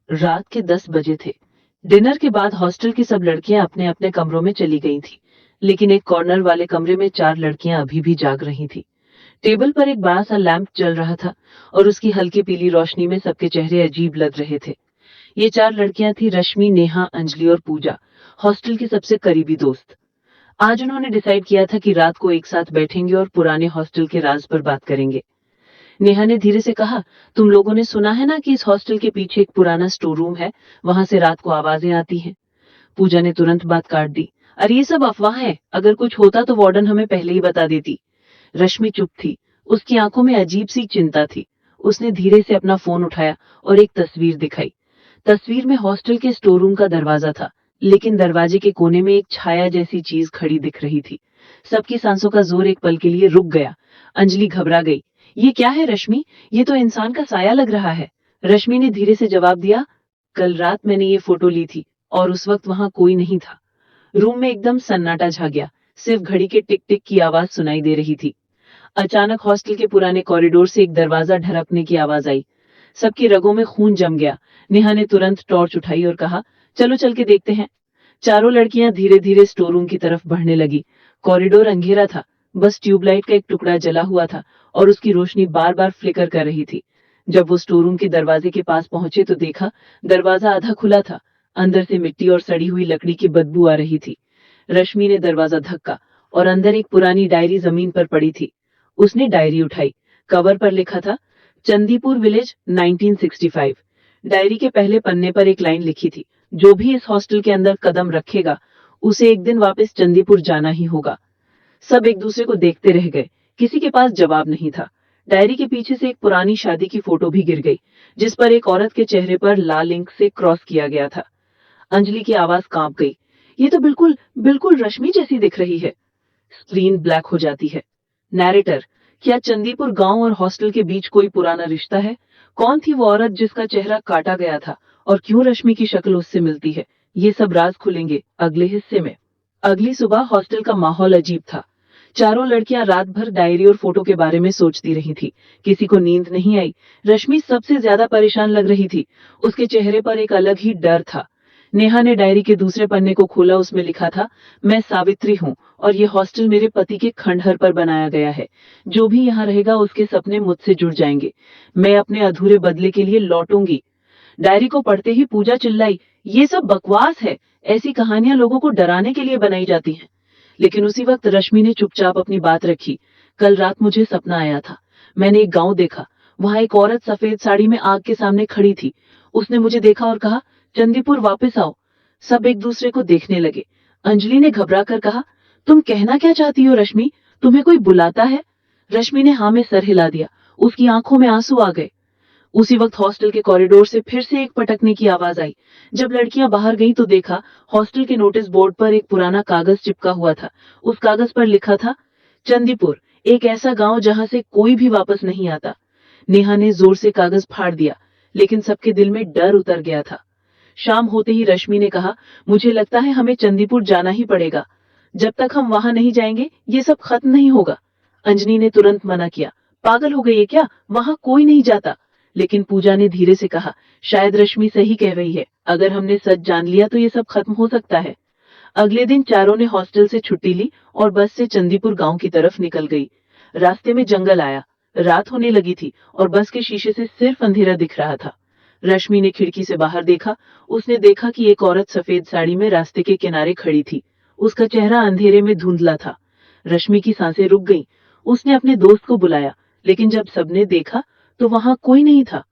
रात के 10 बजे थे। डिनर के बाद हॉस्टल की सब लड़कियां अपने अपने कमरों में चली गई थी, लेकिन एक कॉर्नर वाले कमरे में 4 लड़कियां अभी भी जाग रही थी। टेबल पर एक बड़ा सा लैंप जल रहा था और उसकी हल्की पीली रोशनी में सबके चेहरे अजीब लग रहे थे। ये 4 लड़कियां थी रश्मि, नेहा, अंजलि और पूजा, हॉस्टल की सबसे करीबी दोस्त। आज उन्होंने डिसाइड किया था कि रात को एक साथ बैठेंगे और पुराने हॉस्टल के राज पर बात करेंगे। नेहा ने धीरे से कहा, तुम लोगों ने सुना है ना कि इस हॉस्टल के पीछे एक पुराना स्टोर रूम है, वहां से रात को आवाजें आती हैं। पूजा ने तुरंत बात काट दी, अरे ये सब अफवाह है, अगर कुछ होता तो वार्डन हमें पहले ही बता देती। रश्मि चुप थी, उसकी आंखों में अजीब सी चिंता थी। उसने धीरे से अपना फोन उठाया और एक तस्वीर दिखाई। तस्वीर में हॉस्टल के स्टोर रूम का दरवाजा था, लेकिन दरवाजे के कोने में एक छाया जैसी चीज खड़ी दिख रही थी। सबकी सांसों का जोर एक पल के लिए रुक गया। अंजलि घबरा गई, ये क्या है रश्मि, ये तो इंसान का साया लग रहा है। रश्मि ने धीरे से जवाब दिया, कल रात मैंने ये फोटो ली थी और उस वक्त वहां कोई नहीं था। रूम में एकदम सन्नाटा छा गया, सिर्फ घड़ी के टिक टिक की आवाज सुनाई दे रही थी। अचानक हॉस्टल के पुराने कॉरिडोर से एक दरवाजा ढरकने की आवाज आई। सबकी रगों में खून जम गया। नेहा ने तुरंत टॉर्च उठाई और कहा, चलो चल के देखते हैं। चारों लड़कियां धीरे धीरे स्टोर रूम की तरफ बढ़ने लगी। कॉरिडोर अंधेरा था, बस ट्यूबलाइट का एक टुकड़ा जला हुआ था और उसकी रोशनी बार बार फ्लिकर कर रही थी। जब वो स्टोर रूम के दरवाजे के पास पहुंचे तो देखा दरवाजा आधा खुला था। अंदर से मिट्टी और सड़ी हुई लकड़ी की बदबू आ रही थी। रश्मि ने दरवाजा धक्का और अंदर एक पुरानी डायरी जमीन पर पड़ी थी। उसने डायरी उठाई। कवर पर लिखा था, चंदीपुर विलेज 1965। डायरी के पहले पन्ने पर एक लाइन लिखी थी, जो भी इस हॉस्टल के अंदर कदम रखेगा उसे एक दिन वापस चंदीपुर जाना ही होगा। सब एक दूसरे को देखते रह गए, किसी के पास जवाब नहीं था। डायरी के पीछे से एक पुरानी शादी की फोटो भी गिर गई, जिस पर एक औरत के चेहरे पर लाल इंक से क्रॉस किया गया था। अंजलि की आवाज कांप गई, ये तो बिल्कुल बिल्कुल रश्मि जैसी दिख रही है। स्क्रीन ब्लैक हो जाती है। नैरेटर, क्या चंदीपुर गांव और हॉस्टल के बीच कोई पुराना रिश्ता है? कौन थी वो औरत जिसका चेहरा काटा गया था और क्यों रश्मि की शक्ल उससे मिलती है? ये सब राज खुलेंगे अगले हिस्से में। अगली सुबह हॉस्टल का माहौल अजीब था। चारों लड़कियां रात भर डायरी और फोटो के बारे में सोचती रही थी। किसी को नींद नहीं आई। रश्मि सबसे ज्यादा परेशान लग रही थी। उसके चेहरे पर एक अलग ही डर था। नेहा ने डायरी के दूसरे पन्ने को खोला, उसमें लिखा था, मैं सावित्री हूँ और ये हॉस्टल मेरे पति के खंडहर पर बनाया गया है। जो भी यहाँ रहेगा उसके सपने मुझसे जुड़ जाएंगे। मैं अपने अधूरे बदले के लिए लौटूंगी। डायरी को पढ़ते ही पूजा चिल्लाई, ये सब बकवास है, ऐसी कहानियां लोगों को डराने के लिए बनाई जाती हैं। लेकिन उसी वक्त रश्मि ने चुपचाप अपनी बात रखी। कल रात मुझे सपना आया था। मैंने एक गांव देखा। वहां एक औरत सफेद साड़ी में आग के सामने खड़ी थी। उसने मुझे देखा और कहा, चंदीपुर वापस आओ। सब एक दूसरे को देखने लगे। अंजलि ने घबरा कर कहा, तुम कहना क्या चाहती हो रश्मि, तुम्हें कोई बुलाता है? रश्मि ने हाँ में सर हिला दिया। उसकी आंखों में आंसू आ गए। उसी वक्त हॉस्टल के कॉरिडोर से फिर से एक पटकने की आवाज आई। जब लड़कियां बाहर गईं तो देखा हॉस्टल के नोटिस बोर्ड पर एक पुराना कागज चिपका हुआ था। उस कागज पर लिखा था, चंदीपुर, एक ऐसा गांव जहां से कोई भी वापस नहीं आता। नेहा ने जोर से कागज फाड़ दिया, लेकिन सबके दिल में डर उतर गया था। शाम होते ही रश्मि ने कहा, मुझे लगता है हमें चंदीपुर जाना ही पड़ेगा। जब तक हम वहां नहीं जाएंगे ये सब खत्म नहीं होगा। अंजनी ने तुरंत मना किया, पागल हो गई है क्या, वहां कोई नहीं जाता। लेकिन पूजा ने धीरे से कहा, शायद रश्मि सही कह रही है, अगर हमने सच जान लिया तो ये सब खत्म हो सकता है। अगले दिन चारों ने हॉस्टल से छुट्टी ली और बस से चंदीपुर गांव की तरफ निकल गई। रास्ते में जंगल आया। रात होने लगी थी और बस के शीशे से सिर्फ अंधेरा दिख रहा था। रश्मि ने खिड़की से बाहर देखा। उसने देखा कि एक औरत सफेद साड़ी में रास्ते के किनारे खड़ी थी। उसका चेहरा अंधेरे में धुंधला था। रश्मि की सांसें रुक गईं। उसने अपने दोस्त को बुलाया, लेकिन जब सबने देखा तो वहां कोई नहीं था।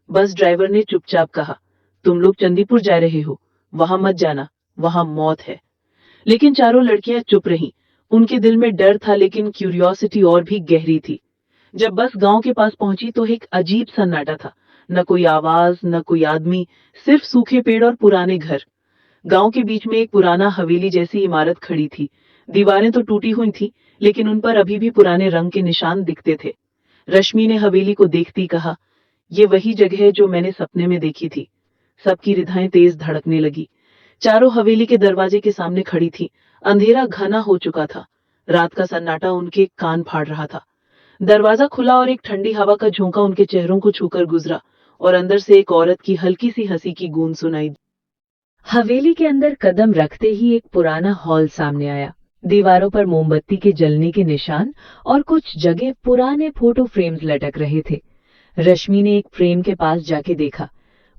बस ड्राइवर ने चुपचाप कहा, तुम लोग चंदीपुर जा रहे हो, वहां मत जाना, वहां मौत है। लेकिन चारों लड़कियां चुप रहीं। उनके दिल में डर था, लेकिन क्यूरियोसिटी और भी गहरी थी। जब बस गांव के पास पहुंची तो एक अजीब सन्नाटा था। न कोई आवाज, न कोई आदमी, सिर्फ सूखे पेड़ और पुराने घर। गांव के बीच में एक पुराना हवेली जैसी इमारत खड़ी थी। दीवारें तो टूटी हुई थी, लेकिन उन पर अभी भी पुराने रंग के निशान दिखते थे। रश्मि ने हवेली को देखती कहा, ये वही जगह है जो मैंने सपने में देखी थी। सबकी हृदयें तेज धड़कने लगी। चारों हवेली के दरवाजे के सामने खड़ी थी। अंधेरा घना हो चुका था। रात का सन्नाटा उनके कान फाड़ रहा था। दरवाजा खुला और एक ठंडी हवा का झोंका उनके चेहरों को छूकर गुजरा और अंदर से एक औरत की हल्की सी हंसी की गूंज सुनाई दी। हवेली के अंदर कदम रखते ही एक पुराना हॉल सामने आया। दीवारों पर मोमबत्ती के जलने के निशान और कुछ जगह पुराने फोटो फ्रेम्स लटक रहे थे। रश्मि ने एक फ्रेम के पास जाके देखा।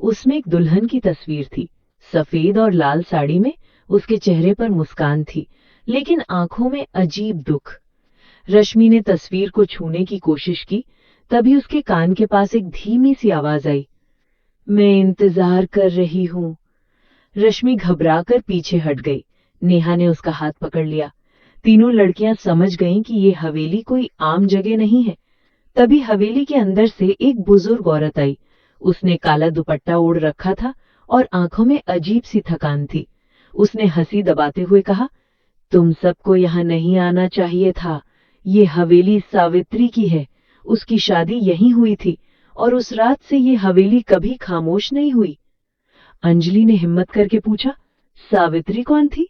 उसमें एक दुल्हन की तस्वीर थी। सफेद और लाल साड़ी में उसके चेहरे पर मुस्कान थी, लेकिन आंखों में अजीब दुख। रश्मि ने तस्वीर को छूने की कोशिश की, तभी उसके कान के पास एक धीमी सी आवाज आई, मैं इंतजार कर रही हूं। रश्मि घबराकर पीछे हट गई। नेहा ने उसका हाथ पकड़ लिया। तीनों लड़कियां समझ गईं कि ये हवेली कोई आम जगह नहीं है। तभी हवेली के अंदर से एक बुजुर्ग औरत आई। उसने काला दुपट्टा ओढ़ रखा था और आंखों में अजीब सी थकान थी। उसने हंसी दबाते हुए कहा, तुम सबको यहाँ नहीं आना चाहिए था। ये हवेली सावित्री की है। उसकी शादी यहीं हुई थी और उस रात से ये हवेली कभी खामोश नहीं हुई। अंजलि ने हिम्मत करके पूछा, सावित्री कौन थी?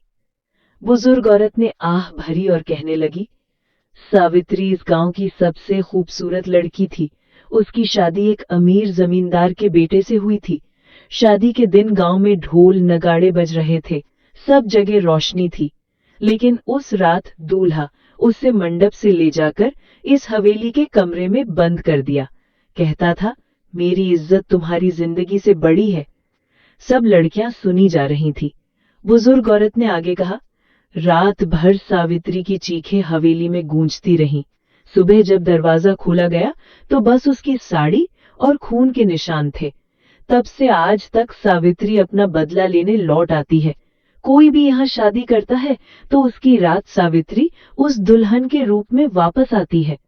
बुजुर्ग औरत ने आह भरी और कहने लगी, सावित्री इस गांव की सबसे खूबसूरत लड़की थी। उसकी शादी एक अमीर जमींदार के बेटे से हुई थी। शादी के दिन गांव में ढोल नगाड़े बज रहे थे, सब जगह रोशनी थी। लेकिन उस रात दूल्हा उससे मंडप से ले जाकर इस हवेली के कमरे में बंद कर दिया। कहता था, मेरी इज्जत तुम्हारी जिंदगी से बड़ी है। सब लड़कियां सुनी जा रही थी। बुजुर्ग औरत ने आगे कहा, रात भर सावित्री की चीखें हवेली में गूंजती रहीं। सुबह जब दरवाजा खोला गया तो बस उसकी साड़ी और खून के निशान थे। तब से आज तक सावित्री अपना बदला लेने लौट आती है। कोई भी यहाँ शादी करता है तो उसकी रात सावित्री उस दुल्हन के रूप में वापस आती है।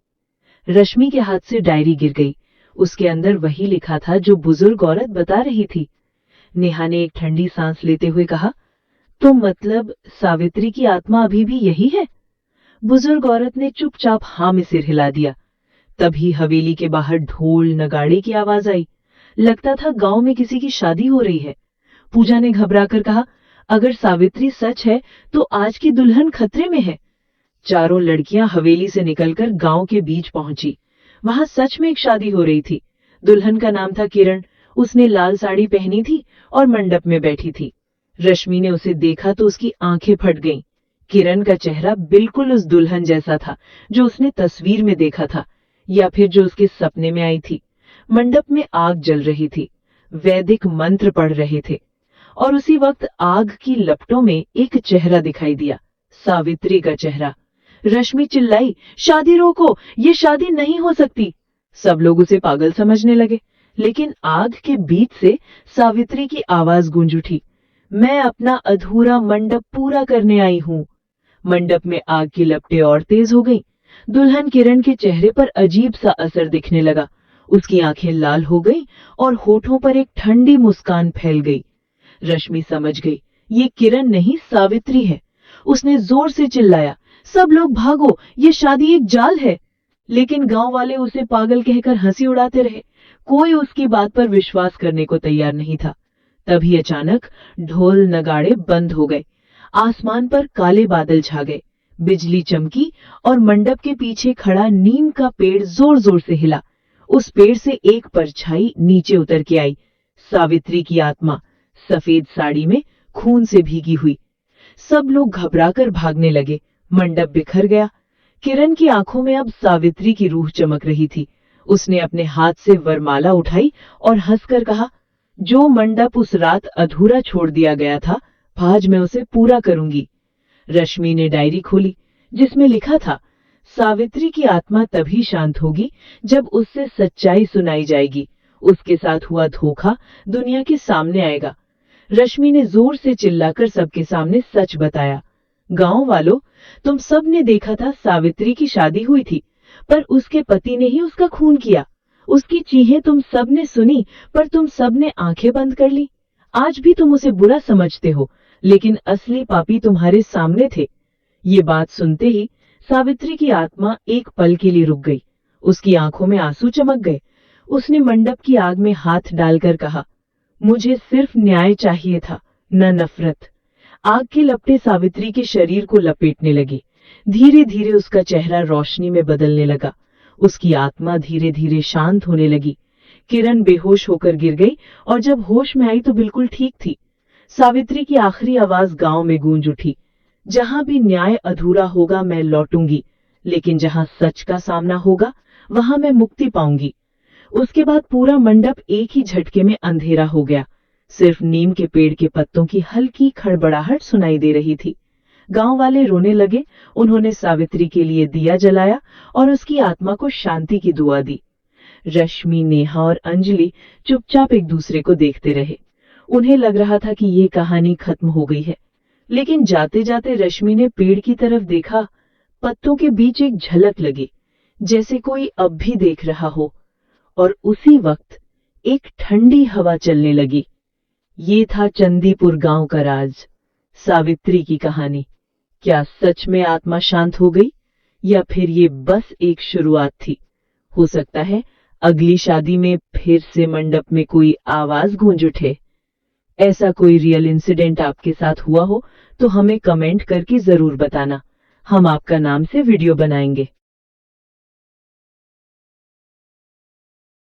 रश्मि के हाथ से डायरी गिर गई। उसके अंदर वही लिखा था जो बुजुर्ग औरत बता रही थी। नेहा ने एक ठंडी सांस लेते हुए कहा, तो मतलब सावित्री की आत्मा अभी भी यही है? बुजुर्ग औरत ने चुपचाप हाँ में सिर हिला दिया। तभी हवेली के बाहर ढोल नगाड़े की आवाज आई। लगता था गांव में किसी की शादी हो रही है। पूजा ने घबराकर कहा, अगर सावित्री सच है तो आज की दुल्हन खतरे में है। चारों लड़कियां हवेली से निकलकर गांव के बीच पहुंची। वहां सच में एक शादी हो रही थी। दुल्हन का नाम था किरण। उसने लाल साड़ी पहनी थी और मंडप में बैठी थी। रश्मि ने उसे देखा तो उसकी आंखें फट गईं। किरण का चेहरा बिल्कुल उस दुल्हन जैसा था जो उसने तस्वीर में देखा था, या फिर जो उसके सपने में आई थी। मंडप में आग जल रही थी। वैदिक मंत्र पढ़ रहे थे और उसी वक्त आग की लपटों में एक चेहरा दिखाई दिया, सावित्री का चेहरा। रश्मि चिल्लाई, शादी रोको, ये शादी नहीं हो सकती। सब लोग उसे पागल समझने लगे, लेकिन आग के बीच से सावित्री की आवाज गूंज उठी, मैं अपना अधूरा मंडप पूरा करने आई हूं। मंडप में आग की लपटें और तेज हो गईं। दुल्हन किरण के चेहरे पर अजीब सा असर दिखने लगा। उसकी आंखें लाल हो गईं और होठों पर एक ठंडी मुस्कान फैल गई। रश्मि समझ गई, ये किरण नहीं सावित्री है। उसने जोर से चिल्लाया, सब लोग भागो, ये शादी एक जाल है। लेकिन गांव वाले उसे पागल कहकर हंसी उड़ाते रहे। कोई उसकी बात पर विश्वास करने को तैयार नहीं था। तभी अचानक ढोल नगाड़े बंद हो गए। आसमान पर काले बादल छा गए। बिजली चमकी और मंडप के पीछे खड़ा नीम का पेड़ जोर जोर से हिला। उस पेड़ से एक परछाई नीचे उतर के आई, सावित्री की आत्मा, सफेद साड़ी में खून से भीगी हुई। सब लोग घबराकर भागने लगे। मंडप बिखर गया। किरण की आंखों में अब सावित्री की रूह चमक रही थी। उसने अपने हाथ से वरमाला उठाई और हंसकर कहा, जो मंडप उस रात अधूरा छोड़ दिया गया था, आज मैं उसे पूरा करूंगी। रश्मि ने डायरी खोली जिसमें लिखा था, सावित्री की आत्मा तभी शांत होगी जब उससे सच्चाई सुनाई जाएगी। उसके साथ हुआ धोखा दुनिया के सामने आएगा। रश्मि ने जोर से चिल्लाकर सबके सामने सच बताया, गांव वालों, तुम सब ने देखा था सावित्री की शादी हुई थी, पर उसके पति ने ही उसका खून किया। उसकी चीखें तुम सब ने सुनी, पर तुम सब ने आंखें बंद कर ली। आज भी तुम उसे बुरा समझते हो, लेकिन असली पापी तुम्हारे सामने थे। ये बात सुनते ही सावित्री की आत्मा एक पल के लिए रुक गई। उसकी आंखों में आंसू चमक गए। उसने मंडप की आग में हाथ डालकर कहा, मुझे सिर्फ न्याय चाहिए था, न नफरत। आग की लपटें सावित्री के शरीर को लपेटने लगी। धीरे धीरे उसका चेहरा रोशनी में बदलने लगा। उसकी आत्मा धीरे धीरे शांत होने लगी। किरण बेहोश होकर गिर गई और जब होश में आई तो बिल्कुल ठीक थी। सावित्री की आखिरी आवाज गांव में गूंज उठी, जहां भी न्याय अधूरा होगा मैं लौटूंगी, लेकिन जहां सच का सामना होगा वहां मैं मुक्ति पाऊंगी। उसके बाद पूरा मंडप एक ही झटके में अंधेरा हो गया। सिर्फ नीम के पेड़ के पत्तों की हल्की खड़बड़ाहट सुनाई दे रही थी। गांव वाले रोने लगे। उन्होंने सावित्री के लिए दिया जलाया और उसकी आत्मा को शांति की दुआ दी। रश्मि, नेहा और अंजलि चुपचाप एक दूसरे को देखते रहे। उन्हें लग रहा था कि ये कहानी खत्म हो गई है, लेकिन जाते जाते रश्मि ने पेड़ की तरफ देखा। पत्तों के बीच एक झलक लगी, जैसे कोई अब भी देख रहा हो, और उसी वक्त एक ठंडी हवा चलने लगी। ये था चंदीपुर गांव का राज, सावित्री की कहानी। क्या सच में आत्मा शांत हो गई, या फिर ये बस एक शुरुआत थी? हो सकता है अगली शादी में फिर से मंडप में कोई आवाज गूंज उठे। ऐसा कोई रियल इंसिडेंट आपके साथ हुआ हो तो हमें कमेंट करके जरूर बताना। हम आपका नाम से वीडियो बनाएंगे।